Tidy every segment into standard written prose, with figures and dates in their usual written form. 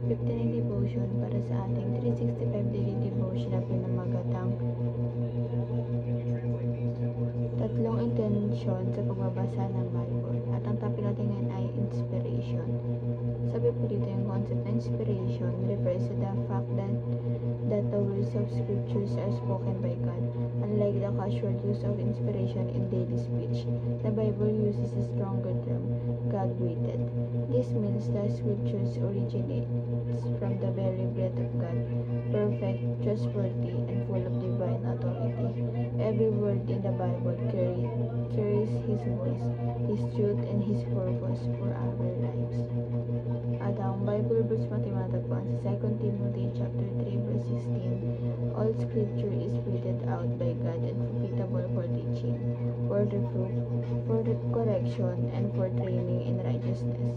59 devotion para sa ating 365 daily devotion na pinamagatang tatlong intensyon sa pagbabasa ng Bible. At ang topic natin ngayon ay inspiration. Sabi po dito yung concept na inspiration refers to the fact that the words of scriptures are spoken by God. Unlike the casual use of inspiration in daily speech, the Bible uses a stronger term, God-breathed. This means the scriptures originates from the very breath of God, perfect, trustworthy, and full of divine authority. Every word in the Bible carries His voice, His truth, and His purpose for our lives. At ang Bible verse matatagpuan sa 2 Timothy chapter 3 verse 16, all scripture is breathed out by God and profitable for teaching, for reproof, for correction, and for training in righteousness.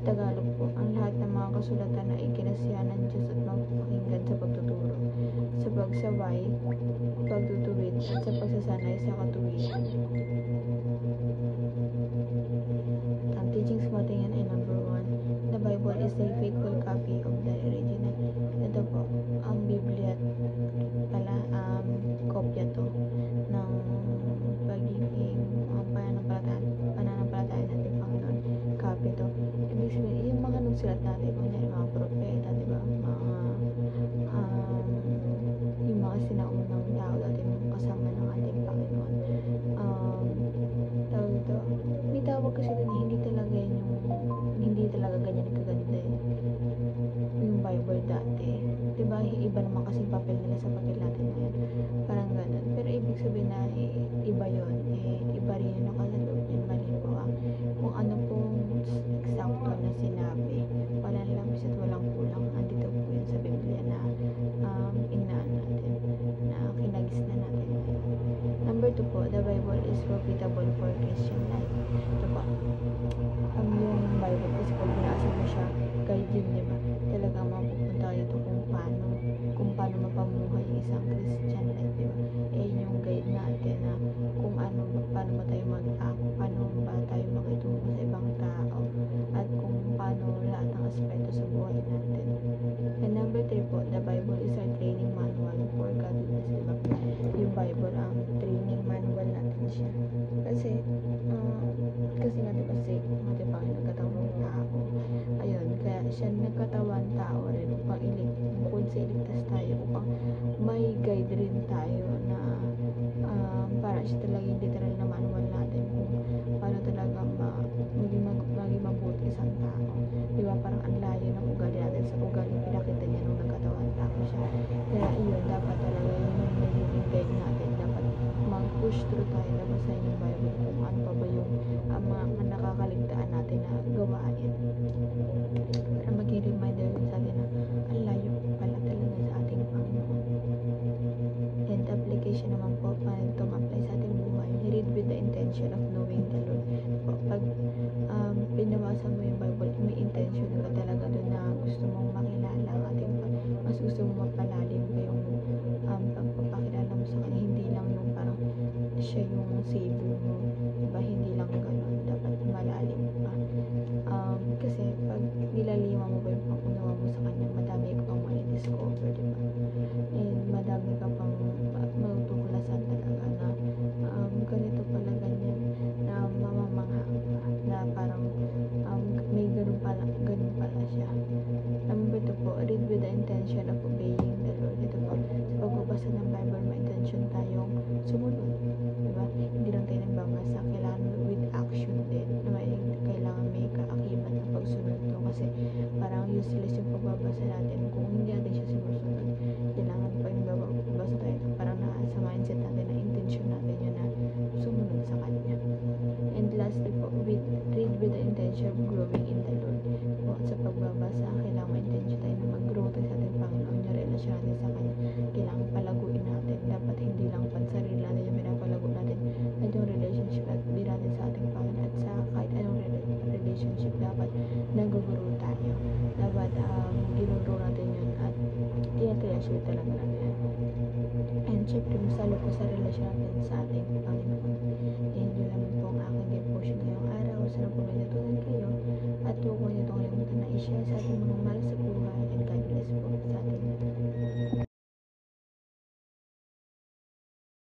Sa Tagalog po, ang lahat ng mga kasulatan na ikinasiyahan ng Diyos at magpapakinggan sa pagtuturo, sa pagsaway, pagtutuwid, at sa pagsasanay sa katuwiran. Ang teachings mo tingin ay number 1. The Bible is a faithful copy of the original. Ito po, ang Biblia pala, kopya to ng pagiging pananampalataya natin Panginoon. Copy to. Ibig sabihin, yung mga nagsulat natin, mga propeta, diba? Yung mga sinaunang tao natin kasama ng ating Panginoon. Tawag ito, may tawag kasi doon, hindi talaga ganyan kaganda yung Bible dati. Diba, iba naman kasi papel nila sa papel natin ngayon. Parang ganun. Pero ibig sabihin na iba yun. Iba rin yung nakasaloob yun. Mali po kung ano pong eksakto na sinabi. Walang labis at walang kulang. Andito po yun sa Biblia na inaan natin. Na kinagis na natin. Number 2 po, the Bible is profitable for Christian life. Ito po. Yung Bible kasi pag binasa mo siya, guide yun, diba? Talagang mapupunta dito kung paano mapamuhay isang Christian life, diba? Yung guide natin na kung paano ba tayo mag-act, paano ba tayo makitungo sa ibang tao, at kung paano lahat ng aspeto sa buhay natin. And number 3 po, the Bible is our training manual for godliness, diba? Yung Bible, ang training manual natin siya. Kasi nga diba, sake ng ating Panginoon nagkatawang tao. Ayun, kaya siya nagkatawang tao rin upang bukod sa iligtas tayo, upang may guide rin tayo na para siya talaga yung literal na manual natin kung paano talaga maging mabuti isang tao. Diba, parang ang layo ng ugali natin sa ugali pinakita niya nung nagkatawang tao siya. Kaya yun, dapat talaga yung magiging guide natin. Dapat mag-push through tayo na basahin yung Bible kung ano pa ba yung mga nakakaligtaan natin na gawain. Para maging reminder sa atin na ang layo pala talaga sa ating Panginoon. And application naman po, paano ito ma-apply sa ating buhay. Read with the intention of knowing the Lord. Pag pinabasa mo yung Bible, may intention ka talaga doon na gusto mong makilala ang ating Panginoon. Mas gusto mong mapalalim pa yung pagpapakilala mo sa Kanya. Hindi lang yung parang siya yung savior mo. Diba? Hindi lang gano'n. Dapat malalim pa. Kasi pag nilalima mo ba yung pangunawa mo sa Kanya, madami ka pang discover, diba? And madami ka pang matutuklasan talaga na ganito pala ganyan, na mamamangha ka, na parang may ganun pala siya. Number 2 po, read with the intention of obeying the Lord. Ito po, sa pagbabasa ng Bible, may intention tayong sumunod, diba? Hindi lang tayo nagbabasa, kailangan with action din, kailangan may kaakibat na pagsunod to, kasi parang useless yung pagbabasa natin kung hindi natin siya sinusunod. Kailangan pa yung babasa tayo, parang nasa mindset natin na intention natin yun na sumunod sa Kanya. And lastly po, read with the intention of growing in the Lord. Po, sa pagbabasa, kailangan ma-intention tayo na mag-grow tayo sa ating Panginoon, yung relasyon natin sa Kanya. Kailangan palaguin natin. Dapat hindi lang pansarili natin yung pinapalago natin, at yung relationship natin sa ating Panginoon, at sa kahit anong relationship, dapat nag-grow tayo. Dapat ginugro natin yun at tinatreasure talaga natin. And syempre, masalo po sa relasyon natin sa ating Panginoon. And yun naman po ang aking